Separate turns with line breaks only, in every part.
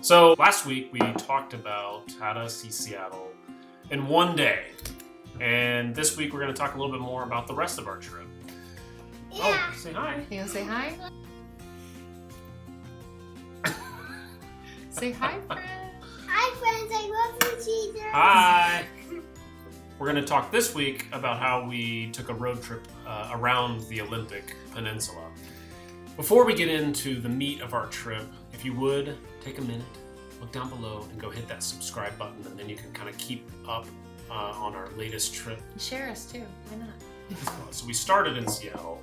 So last week we talked about how to see Seattle in one day. And this week we're going to talk a little bit more about the rest of our trip.
Yeah.
Oh, say hi.
You want to say hi? Say hi, friends.
Hi, friends. I love you, Jesus.
Hi. We're going to talk this week about how we took a road trip around the Olympic Peninsula. Before we get into the meat of our trip, if you would, take a minute, look down below, and go hit that subscribe button, and then you can kind of keep up on our latest trip.
Share us too. Why not?
So we started in Seattle,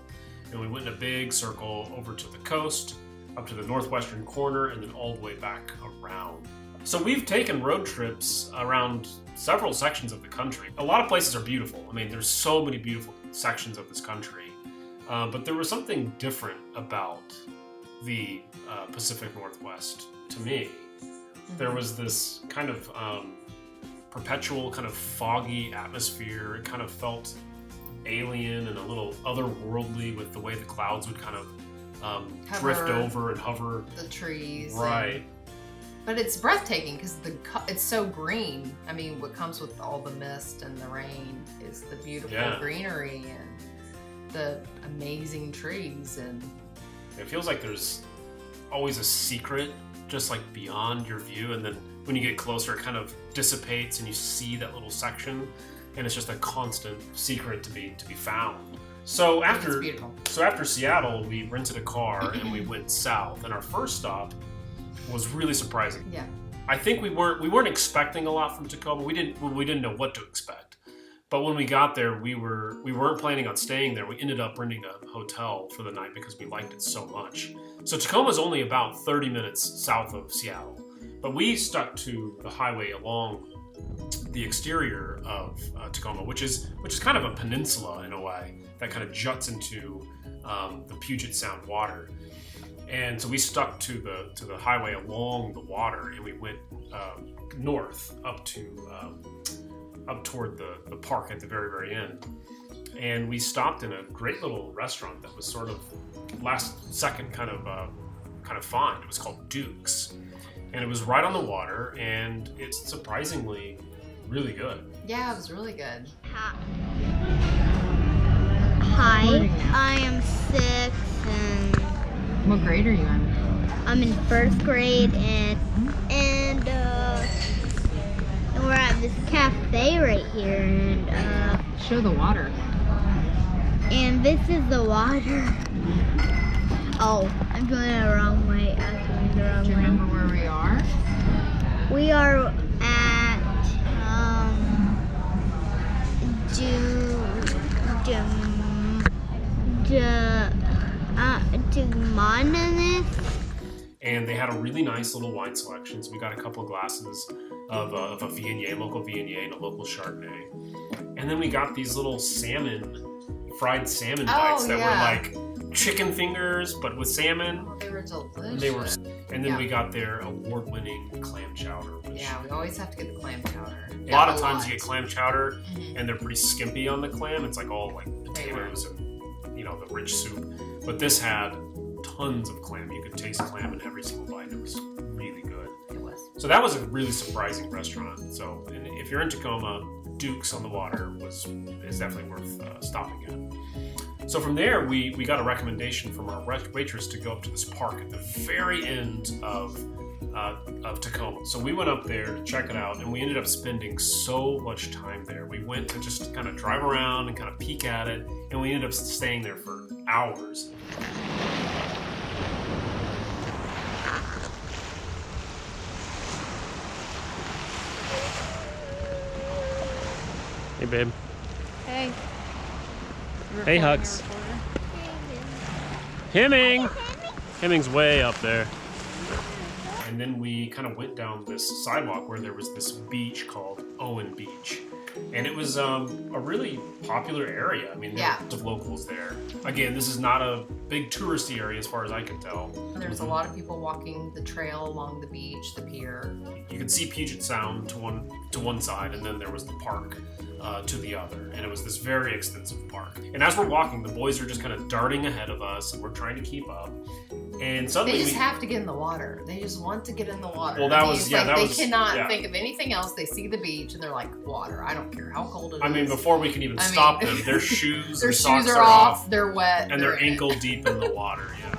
and we went in a big circle over to the coast, up to the northwestern corner, and then all the way back around. So we've taken road trips around several sections of the country. A lot of places are beautiful. I mean, there's so many beautiful sections of this country. But there was something different about the Pacific Northwest to me. There was this kind of perpetual kind of foggy atmosphere. It kind of felt alien and a little otherworldly with the way the clouds would kind of drift over and hover.
The trees.
Right.
But it's breathtaking because it's so green. I mean, what comes with all the mist and the rain is the beautiful greenery and the amazing trees. And
it feels like there's always a secret just like beyond your view, and then when you get closer it kind of dissipates and you see that little section, and it's just a constant secret to be found. So after Seattle, we rented a car and we went south, and our first stop was really surprising.
Yeah.
I think we weren't expecting a lot from Tacoma. We didn't know what to expect. But when we got there, we weren't planning on staying there. We ended up renting a hotel for the night because we liked it so much. So Tacoma's only about 30 minutes south of Seattle. But we stuck to the highway along the exterior of Tacoma, which is kind of a peninsula in a way that kind of juts into the Puget Sound water. And so we stuck to the highway along the water, and we went north up toward the park at the very, very end. And we stopped in a great little restaurant that was sort of last second kind of find. It was called Duke's, and it was right on the water, and it's surprisingly really good.
Yeah, it was really good.
Hi, I am 6 and
what grade are you in?
I'm in 1st grade, and we're at this cafe right here, and
show the water.
And this is the water. Oh, I'm going the wrong way.
Do you remember where we are?
We are at
And they had a really nice little wine selection. So we got a couple of glasses of a Viognier, local Viognier, and a local Chardonnay. And then we got these little fried salmon bites that were like chicken fingers, but with salmon.
They were delicious.
And then we got their award-winning clam chowder.
We always have to get the clam chowder.
A lot of times you get clam chowder, and they're pretty skimpy on the clam. It's like all like potatoes and the rich soup. But this had tons of clam. You could taste clam in every single bite. It was really good.
It was.
So that was a really surprising restaurant. So if you're in Tacoma, Duke's on the Water is definitely worth stopping at. So from there, we got a recommendation from our waitress to go up to this park at the very end of Tacoma. So we went up there to check it out, and we ended up spending so much time there. We went to just kind of drive around and kind of peek at it, and we ended up staying there for hours. Hey, babe.
Hey.
Hey, Hux. Hemming! Hemming's way up there. And then we kind of went down this sidewalk where there was this beach called Owen Beach. And it was a really popular area. I mean, there were lots of locals there. Again, this is not a big touristy area as far as I can tell.
There's a lot of people walking the trail along the beach, the pier.
You could see Puget Sound to one side, and then there was the park to the other. And it was this very extensive park. And as we're walking, the boys are just kind of darting ahead of us, and we're trying to keep up. And suddenly
they just have to get in the water. They just want to get in the water.
Well, that was, yeah, that
they
was... They
cannot think of anything else. They see the beach and they're like, water. I don't care how cold it is.
I mean, before we can even stop them, their shoes
their
and
shoes
socks
are off. They're wet.
And they're ankle deep in the water, yeah.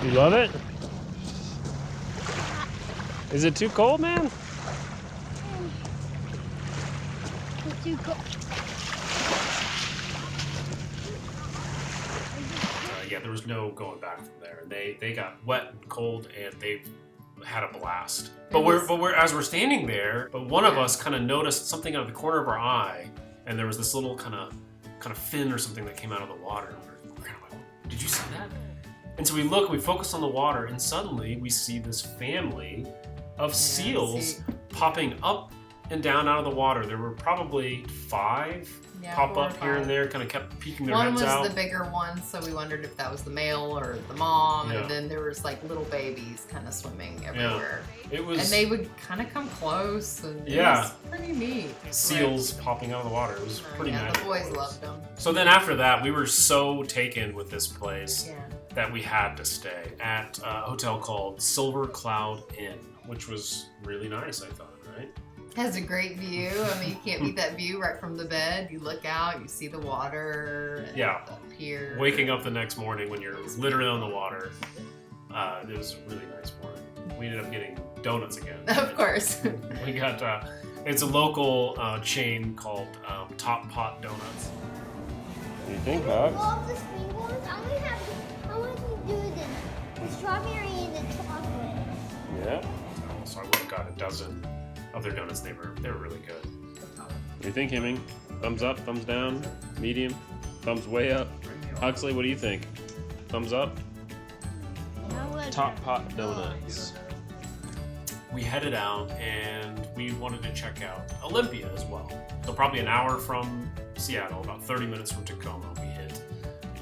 You love it? Is it too cold, man?
It's too cold.
Yeah, there was no going back from there. They got wet and cold, and they had a blast. But as we're standing there, but one of us kind of noticed something out of the corner of our eye, and there was this little kind of fin or something that came out of the water. And we're kind of like, did you see that? And so we look, we focus on the water, and suddenly we see this family of seals popping up and down out of the water. There were probably 5 pop up here and there, kind of kept peeking their heads out.
One was the bigger one, so we wondered if that was the male or the mom, and then there was like little babies kind of swimming everywhere.
Yeah. It was,
and they would kind of come close, and it was pretty neat.
Seals popping out of the water. It was pretty magical.
The boys loved them.
So then after that, we were so taken with this place that we had to stay at a hotel called Silver Cloud Inn, which was really nice, I thought, right?
Has a great view. I mean, you can't beat that view right from the bed. You look out, you see the water. And the pier. Waking
up the next morning when you're literally on the water, it was a really nice morning. We ended up getting donuts again.
Of course.
We got, it's a local chain called Pot Doughnuts.
What do you think, Bob?
I want to do the strawberry and the chocolate.
Yeah. So I would have got a dozen of their donuts. They were really good.
What do you think, Hemming? Thumbs up, thumbs down, medium, thumbs way up. Huxley, what do you think? Thumbs up? Top Pot Doughnuts.
We headed out and we wanted to check out Olympia as well. So probably an hour from Seattle, about 30 minutes from Tacoma, we hit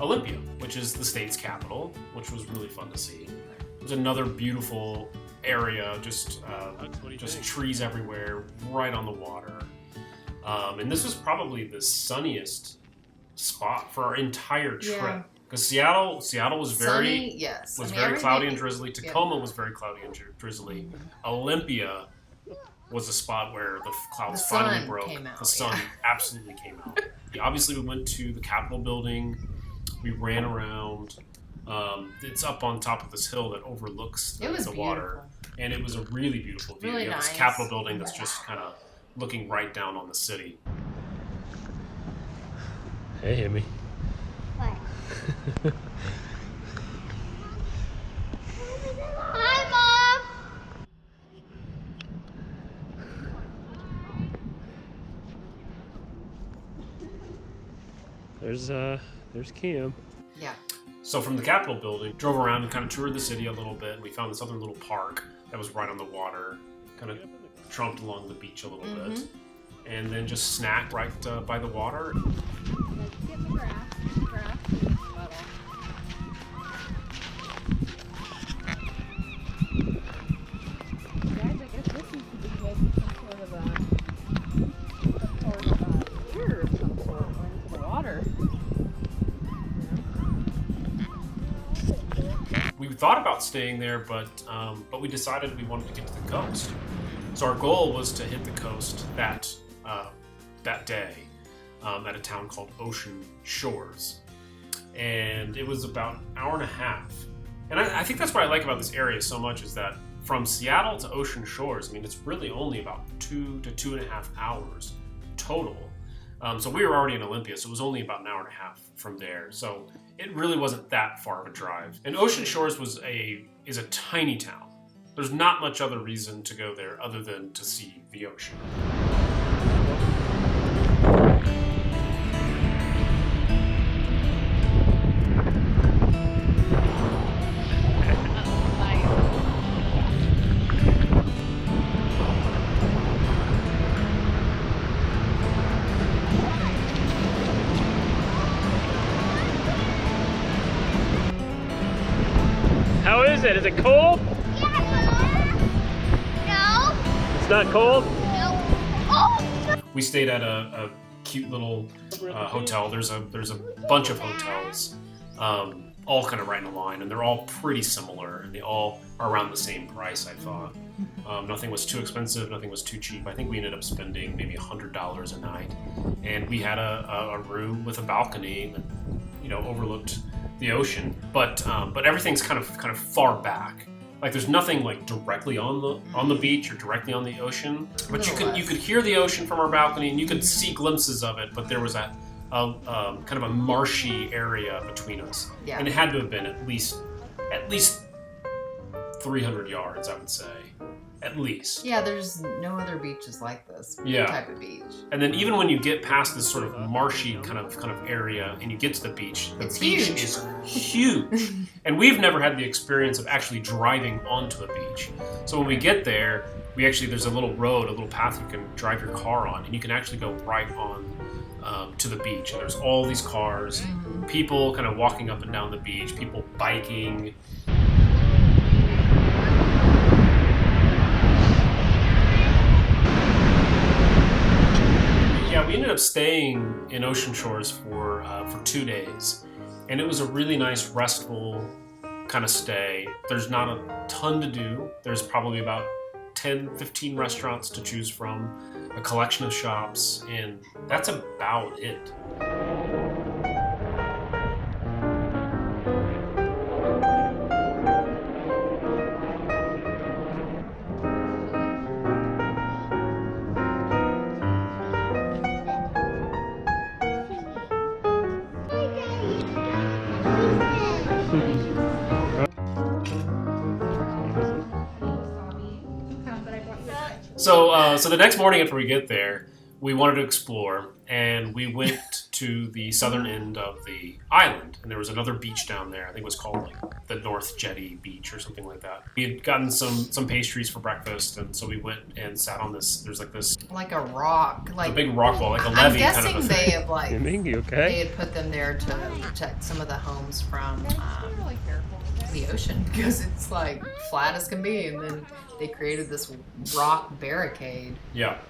Olympia, which is the state's capital, which was really fun to see. It was another beautiful area, just trees everywhere, right on the water. And this was probably the sunniest spot for our entire trip. Because Seattle was very cloudy and drizzly. Tacoma was very cloudy and drizzly. Olympia was a spot where the clouds finally broke. The sun absolutely came out. Obviously, we went to the Capitol building. We ran around. It's up on top of this hill that overlooks the water. And it was a really beautiful view.
Really
you have
nice.
This Capitol building that's just kind of looking right down on the city.
Hey, Hemi.
What? Hi, Mom!
There's Cam.
Yeah.
So from the Capitol building, drove around and kind of toured the city a little bit. And we found this other little park that was right on the water, kind of trumped along the beach a little bit. And then just snacked right by the water.
Get in the grass. Grass is metal. Guys, I guess this needs to be maybe some sort of pier of some sort into the water.
We thought about staying there, but we decided we wanted to get to the coast. So our goal was to hit the coast that day at a town called Ocean Shores. And it was about an hour and a half. And I think that's what I like about this area so much is that from Seattle to Ocean Shores, I mean, it's really only about 2 to 2.5 hours total. So we were already in Olympia, so it was only about an hour and a half from there. So it really wasn't that far of a drive. And Ocean Shores is a tiny town. There's not much other reason to go there other than to see the ocean.
How is it? Is it cold?
No.
It's not cold?
No. Oh!
We stayed at a cute little hotel. There's a bunch of hotels, all kind of right in a line, and they're all pretty similar, and they all are around the same price, I thought. Nothing was too expensive, nothing was too cheap. I think we ended up spending maybe $100 a night, and we had a room with a balcony that, you know, overlooked the ocean, but everything's kind of far back. Like there's nothing like directly on the beach or directly on the ocean, but you could hear the ocean from our balcony, and you could see glimpses of it. But there was a kind of a marshy area between us, and it had to have been at least 300 yards, I would say, at least.
Yeah, there's no other beaches like this type of beach. And
then even when you get past this sort of marshy kind of area and you get to the beach is huge. And we've never had the experience of actually driving onto a beach. So when we get there, there's a little road, a little path you can drive your car on, and you can actually go right on to the beach. And there's all these cars, people kind of walking up and down the beach, people biking. Yeah, we ended up staying in Ocean Shores for 2 days, and it was a really nice, restful kind of stay. There's not a ton to do. There's probably about 10, 15 restaurants to choose from, a collection of shops, and that's about it. So the next morning after we get there, we wanted to explore, and we went to the southern end of the island, and there was another beach down there. I think it was called like the North Jetty Beach or something like that. We had gotten some pastries for breakfast, and so we went and sat on this. There's like
a rock, like
a big rock wall, like a levee kind of a thing.
I'm guessing they have like
they
had put them there to protect some of the homes from the ocean, because it's like flat as can be, and then they created this rock barricade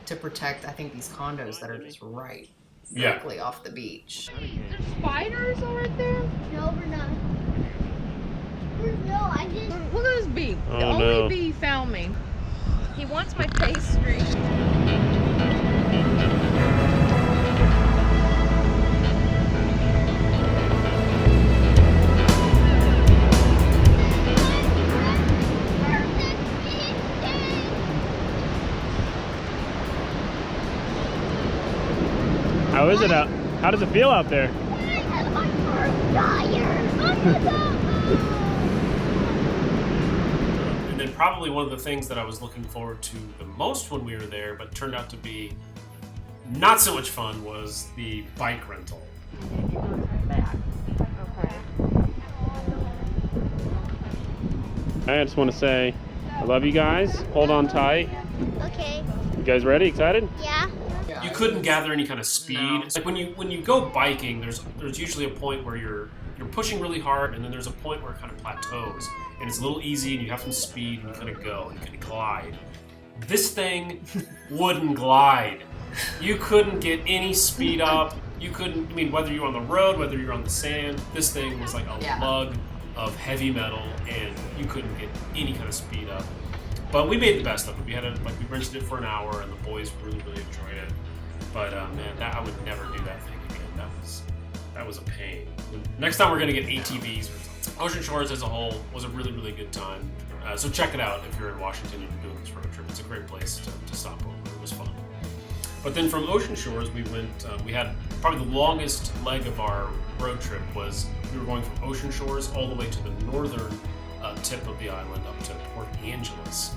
to protect, I think, these condos that are just right directly off the beach.
There's spiders over there?
No, we're not. No, I didn't.
Look at this bee.
Oh,
the only bee found me. He wants my pastry.
How is it out? How does it feel out there?
And then probably one of the things that I was looking forward to the most when we were there, but turned out to be not so much fun, was the bike rental.
I just want to say, I love you guys. Hold on tight.
Okay.
You guys ready? Excited?
Yeah.
You couldn't gather any kind of speed. No. Like when you go biking, there's usually a point where you're pushing really hard, and then there's a point where it kind of plateaus, and it's a little easy, and you have some speed, and you kind of go, and you can glide. This thing wouldn't glide. You couldn't get any speed up. You couldn't. I mean, whether you're on the road, whether you're on the sand, this thing was like a lug of heavy metal, and you couldn't get any kind of speed up. But we made the best of it. We rented it for an hour, and the boys really enjoyed it. But man, I would never do that thing again. That was a pain. Next time we're gonna get ATVs or something. Ocean Shores as a whole was a really good time. So check it out if you're in Washington and you're doing this road trip. It's a great place to stop over. It was fun. But then from Ocean Shores, we went. We had probably the longest leg of our road trip was we were going from Ocean Shores all the way to the northern tip of the island up to Port Angeles.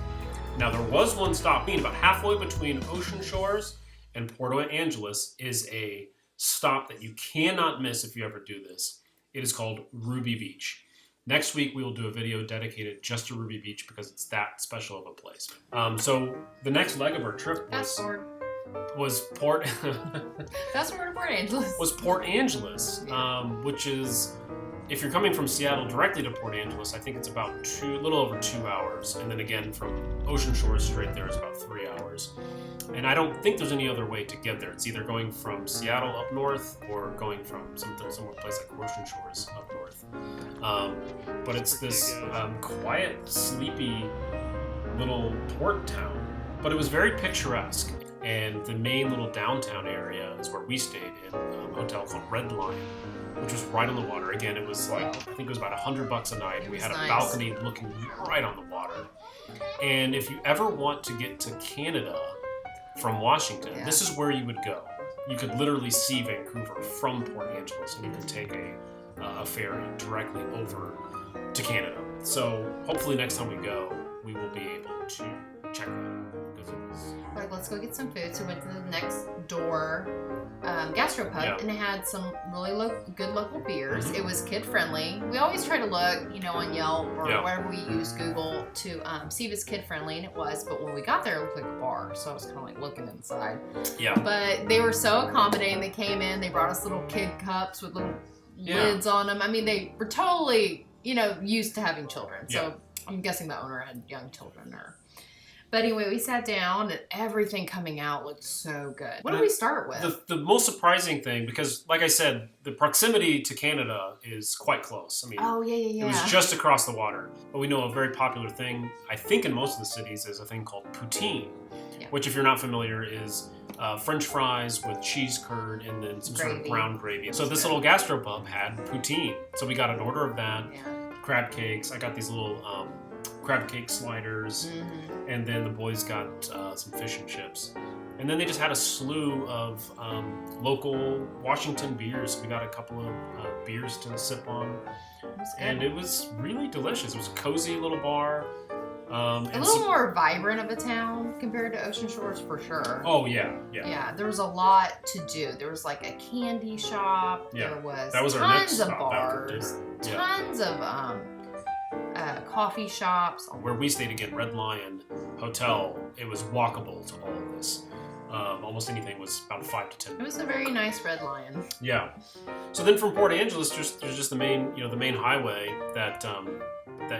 Now there was one stop. About halfway between Ocean Shores and Port Angeles is a stop that you cannot miss if you ever do this. It is called Ruby Beach. Next week we will do a video dedicated just to Ruby Beach because it's that special of a place. So the next leg of our trip was Port
That's where Port Angeles.
Was Port Angeles, which is If you're coming from Seattle directly to Port Angeles, I think it's about a little over 2 hours. And then again, from Ocean Shores straight there is about 3 hours. And I don't think there's any other way to get there. It's either going from Seattle up north or going from somewhere place like Ocean Shores up north. But it's this quiet, sleepy little port town. But it was very picturesque. And the main little downtown area is where we stayed in a hotel called Red Lion, which was right on the water. Again, it was like, I think it was about $100 a night. We had a balcony looking right on the water. And if you ever want to get to Canada from Washington, this is where you would go. You could literally see Vancouver from Port Angeles, and you could take a ferry directly over to Canada. So hopefully next time we go, we will be able to check that out.
Like, let's go get some food. So we went to the next door gastropub, and it had some really good local beers. It was kid friendly. We always try to look, on Yelp or wherever we use Google to see if it's kid friendly, and it was. But when we got there, it looked like a bar, so I was kind of like looking inside. Yeah. But they were so accommodating. They came in, they brought us little kid cups with little lids on them. I mean, they were totally, used to having children. So I'm guessing the owner had young children there. But anyway, we sat down and everything coming out looked so good. What did we start with? The most surprising thing, because like I said, the proximity to Canada is quite close. I mean, it was just across the water. But we know a very popular thing, I think in most of the cities, is a thing called poutine, which if you're not familiar is French fries with cheese curd and then some sort of brown gravy. So this little gastropub had poutine. So we got an order of that, crab cakes. I got these little crab cake sliders, and then the boys got some fish and chips. And then they just had a slew of local Washington beers. We got a couple of beers to sip on, and it was really delicious. It was a cozy little bar. A little more vibrant of a town compared to Ocean Shores, for sure. Oh, yeah. There was a lot to do. There was like a candy shop. There was tons of bars, tons of coffee shops. Where we stayed again, Red Lion Hotel, it was walkable to all of this. Almost anything was about 5 to 10 minutes. It was a very nice Red Lion. Yeah. So then from Port Angeles, there's just the main highway that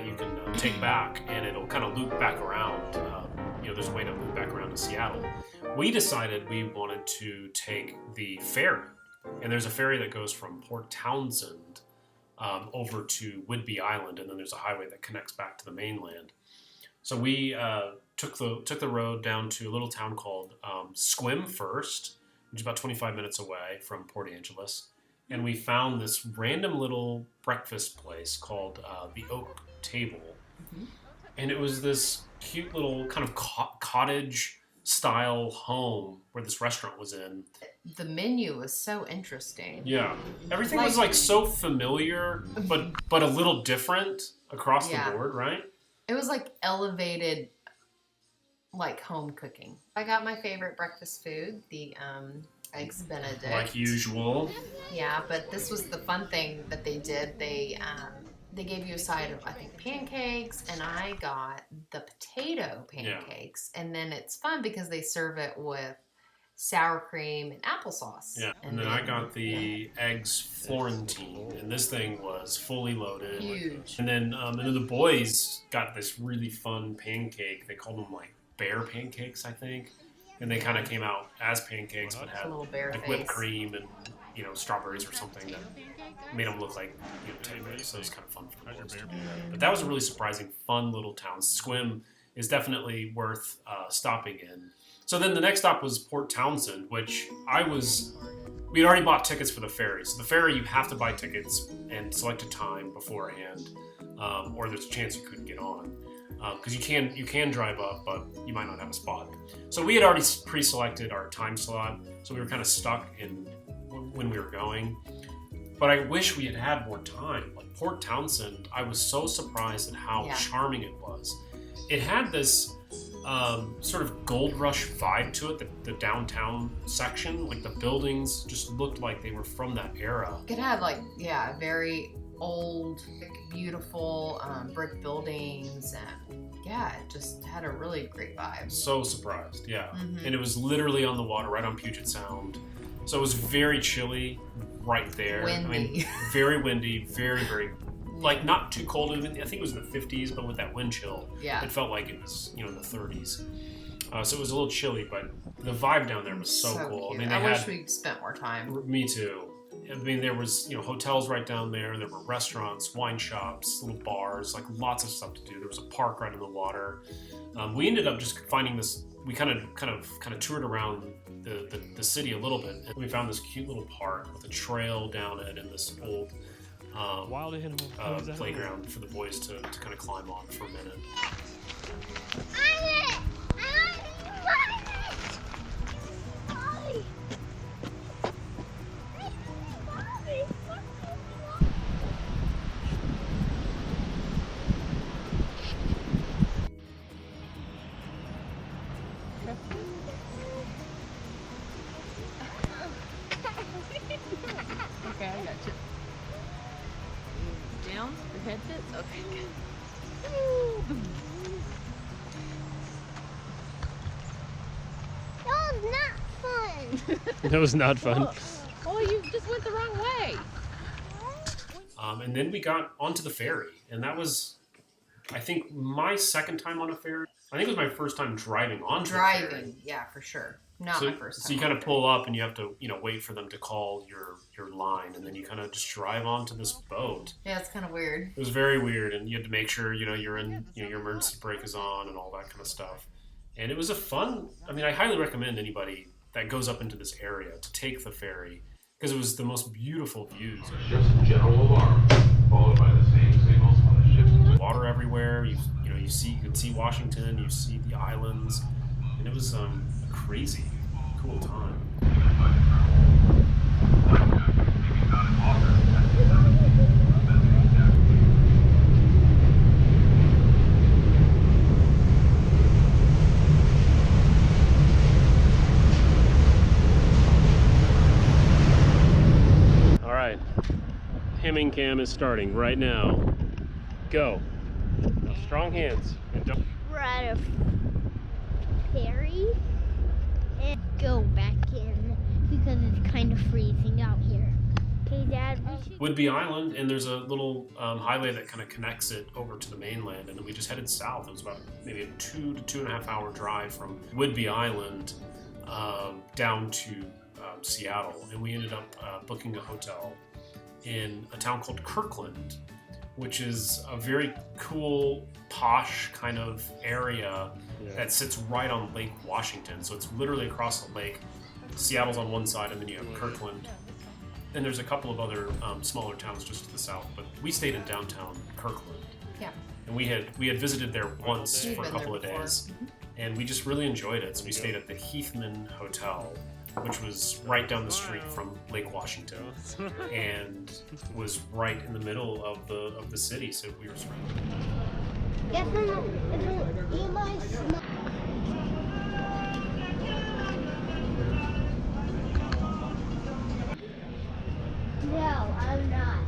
you can take back, and it'll kind of loop back around. There's a way to loop back around to Seattle. We decided we wanted to take the ferry, and there's a ferry that goes from Port Townsend over to Whidbey Island, and then there's a highway that connects back to the mainland. So we took the road down to a little town called Sequim first, which is about 25 minutes away from Port Angeles, and we found this random little breakfast place called the Oak Table, and it was this cute little kind of cottage style home where this restaurant was in. The menu was so interesting. Yeah. Everything was like so familiar, but a little different across the board, right? It was like elevated, like home cooking. I got my favorite breakfast food, the Eggs Benedict. Like usual. Yeah, but this was the fun thing that they did. They gave you a side of, I think, pancakes, and I got the potato pancakes. Yeah. And then it's fun because they serve it with sour cream and applesauce. Yeah, and then I got the eggs Florentine, and this thing was fully loaded. Huge. And then the boys got this really fun pancake. They called them like bear pancakes, I think. And they kind of came out as pancakes, but had like whipped cream and strawberries or something that made them look like teddy bears. So it was kind of fun for the boys. But that was a really surprising, fun little town. Sequim is definitely worth stopping in. So then the next stop was Port Townsend, which we'd already bought tickets for the ferry. So the ferry, you have to buy tickets and select a time beforehand, or there's a chance you couldn't get on. Because you can drive up, but you might not have a spot. So we had already pre-selected our time slot, so we were kind of stuck in when we were going. But I wish we had had more time. Like Port Townsend, I was so surprised at how charming it was. It had this sort of gold rush vibe to it, the downtown section. Like the buildings just looked like they were from that era. It had very old, beautiful brick buildings, and it just had a really great vibe. So surprised, and it was literally on the water, right on Puget Sound. So it was very chilly,
right there.
Windy.
I mean, very windy, very, very, like not too cold. I think it was in the 50s, but with that wind chill,
Yeah.
it felt like it was, in the 30s. So it was a little chilly, but the vibe down there was so cool.
Cute.
I mean, they
wish
had,
we spent more time.
me too. I mean, there was, hotels right down there. There were restaurants, wine shops, little bars, like lots of stuff to do. There was a park right in the water. We ended up just finding this. We kind of toured around the city a little bit, and we found this cute little park with a trail down it and this old
Wild animal.
playground for the boys to kind of climb on for a minute.
Okay, I got you. Down? Your head fits? Okay, good.
That was not fun.
That was not fun.
Oh, you just went the wrong way.
And then we got onto the ferry, and that was, I think, my second time on a ferry. I think it was my first time driving onto a ferry.
Driving, yeah, for sure. Not
So,
my first time.
so you kind of pull up and you have to, wait for them to call your line, and then you kind of just drive onto this boat.
Yeah, it's kind of weird.
It was very weird, and you had to make sure, you're in, your emergency brake is on and all that kind of stuff. And it was a fun, I mean, I highly recommend anybody that goes up into this area to take the ferry, because it was the most beautiful views.
Ship's general alarm, followed by the same signals on the ship's
Water everywhere, you could see Washington, you see the islands, and it was a crazy, cool time.
All right. Hemming cam is starting right now. Go. Now, strong hands. And don't.
We're at a ferry and go back in because it's kind of freezing out here. Okay, Dad, we should...
Woodby Island, and there's a little highway that kind of connects it over to the mainland, and then we just headed south. It was about maybe a 2 to 2.5 hour drive from Woodby Island down to Seattle, and we ended up booking a hotel in a town called Kirkland, which is a very cool, posh kind of area that sits right on Lake Washington. So it's literally across the lake. Seattle's on one side, and then you have Kirkland. And there's a couple of other smaller towns just to the south, but we stayed in downtown Kirkland.
Yeah.
And we had visited there once
We've
for a
been
couple
there
of
before.
days, and we just really enjoyed it. So we stayed at the Heathman Hotel, which was right down the street from Lake Washington, and was right in the middle of the city. So we were surrounded.
Guess I'm not... Eat my smile. No, I'm not.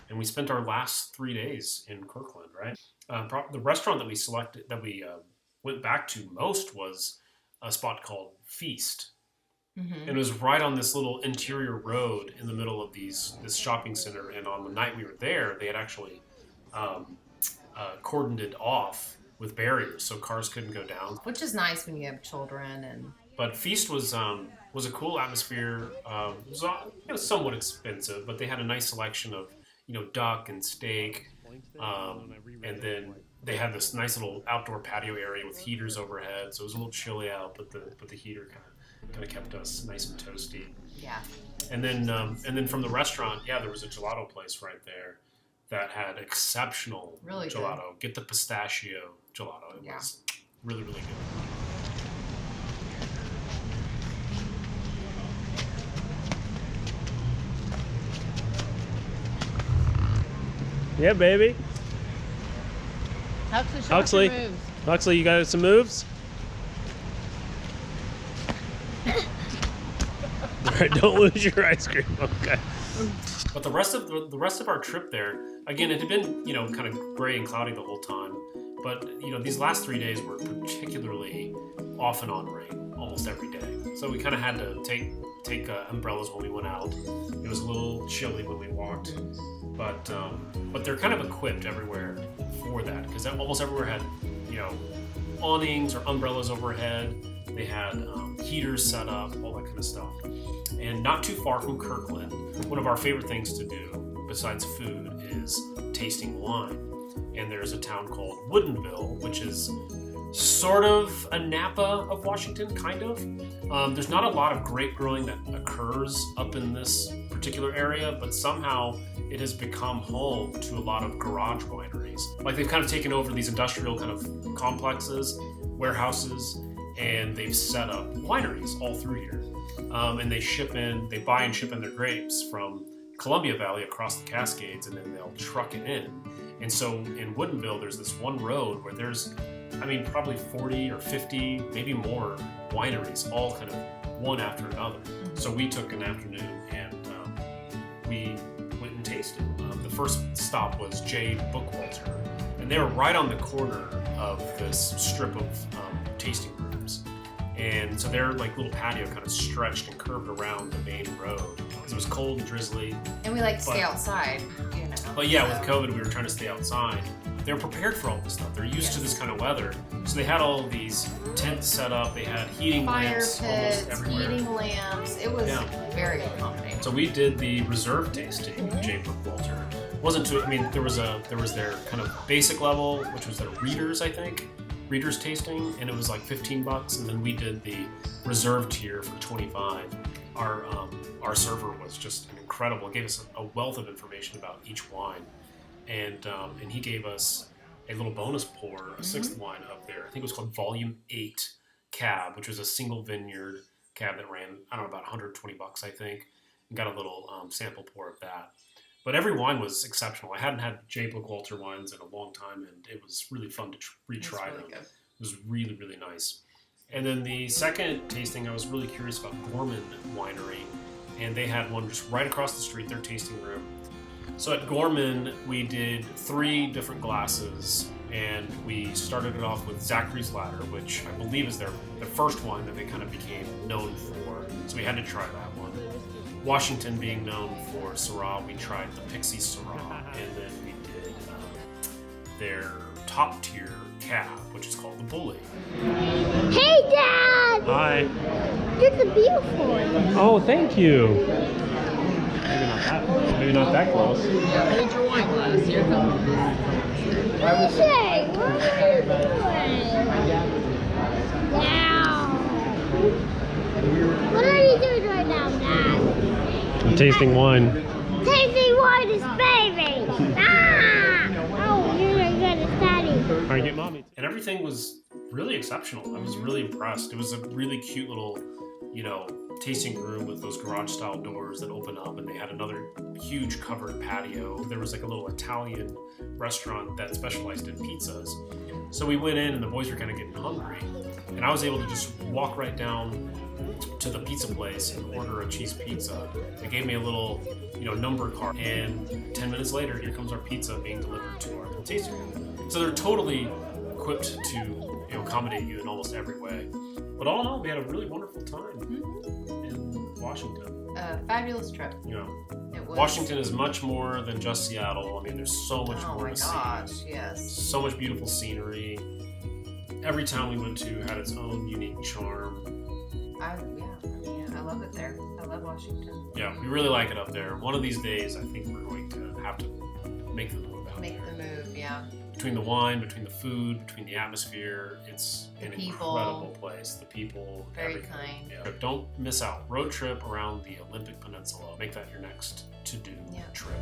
And we spent our last 3 days in Kirkland, right? The restaurant that we selected, that we went back to most, was a spot called Feast.
Mm-hmm.
And it was right on this little interior road in the middle of this shopping center. And on the night we were there, they had actually cordoned it off with barriers so cars couldn't go down.
Which is nice when you have children. And
But Feast was a cool atmosphere. It was somewhat expensive, but they had a nice selection of duck and steak, and then they had this nice little outdoor patio area with heaters overhead. So it was a little chilly out, but the heater kind of kept us nice and toasty.
yeah.
And then from the restaurant, there was a gelato place right there that had exceptional
Really good.
gelato. Get the pistachio gelato. It was really, really good.
Yeah, baby.
Huxley, show us
Huxley.
your moves.
Huxley, you got some moves? right, don't lose your ice cream. Okay.
But the rest of our trip there, again, it had been, you know, kind of gray and cloudy the whole time. But, you know, these last 3 days were particularly off and on rain almost every day. So we kind of had to take umbrellas when we went out. It was a little chilly when we walked, but they're kind of equipped everywhere for that, because almost everywhere had, you know, awnings or umbrellas overhead. They had heaters set up, all that kind of stuff. And not too far from Kirkland, one of our favorite things to do besides food is tasting wine. And there's a town called Woodinville, which is sort of a Napa of Washington, kind of. There's not a lot of grape growing that occurs up in this particular area, but somehow it has become home to a lot of garage wineries. Like, they've kind of taken over these industrial kind of complexes, warehouses, and they've set up wineries all through here. And they buy and ship in their grapes from Columbia Valley across the Cascades, and then they'll truck it in. And so in Woodinville, there's this one road where there's, probably 40 or 50, maybe more wineries, all kind of one after another. So we took an afternoon and we went and tasted. The first stop was J. Bookwalter, and they were right on the corner of this strip of tasting rooms. And so their like little patio kind of stretched and curved around the main road because it was cold and drizzly.
And we like to stay outside, you know.
But yeah, with COVID, we were trying to stay outside. They were prepared for all this stuff. They're used to this kind of weather. So they had all of these tents set up. They had heating
Fire
lamps
pits,
almost everywhere.
heating lamps. It was very accommodating.
So we did the reserve tasting with J. Bookwalter. Wasn't too. There was their kind of basic level, which was their readers, I think. Readers tasting, and it was like $15, and then we did the reserve tier for $25. Our server was just incredible. He gave us a wealth of information about each wine, and he gave us a little bonus pour, a sixth wine up there. I think it was called Volume 8 Cab, which was a single vineyard cab that ran, I don't know, about $120, I think, and got a little sample pour of that. But every wine was exceptional. I hadn't had J. Bookwalter wines in a long time, and it was really fun to retry them.
Good.
It was really, really nice. And then the second tasting, I was really curious about Gorman Winery, and they had one just right across the street, their tasting room. So at Gorman, we did 3 different glasses, and we started it off with Zachary's Ladder, which I believe is their first wine that they kind of became known for. So we had to try that one. Washington being known for Syrah, we tried the Pixie Syrah, and then we did their top tier cab, which is called the Bully.
Hey, Dad!
Hi.
This is a beautiful one.
Oh, thank you. Maybe not that close.
Hold your wine glass. Here comes.
Say, what are you doing? Now. What are you doing right now, Dad?
I'm tasting wine.
Tasting wine is baby. Oh, you're good at study.
All right, get mommy.
And everything was really exceptional. I was really impressed. It was a really cute little, tasting room with those garage style doors that open up, and they had another huge covered patio. There was like a little Italian restaurant that specialized in pizzas. So we went in, and the boys were kind of getting hungry, and I was able to just walk right down to the pizza place and order a cheese pizza. They gave me a little, number card, and 10 minutes later, here comes our pizza being delivered to our tasting room. So they're totally equipped to accommodate you in almost every way. But all in all, we had a really wonderful time in Washington.
Fabulous trip. It was.
Washington is much more than just Seattle. There's so much more to see.
Oh my gosh, yes.
So much beautiful scenery. Every town we went to had its own unique charm.
I love it there. I love Washington.
Yeah, we really like it up there. One of these days, I think we're going to have to make the move out there.
Make the move, yeah.
Between the wine, between the food, between the atmosphere, it's an incredible place. The people,
very
everything.
kind.
Yeah. Don't miss out. Road trip around the Olympic Peninsula. Make that your next to-do trip.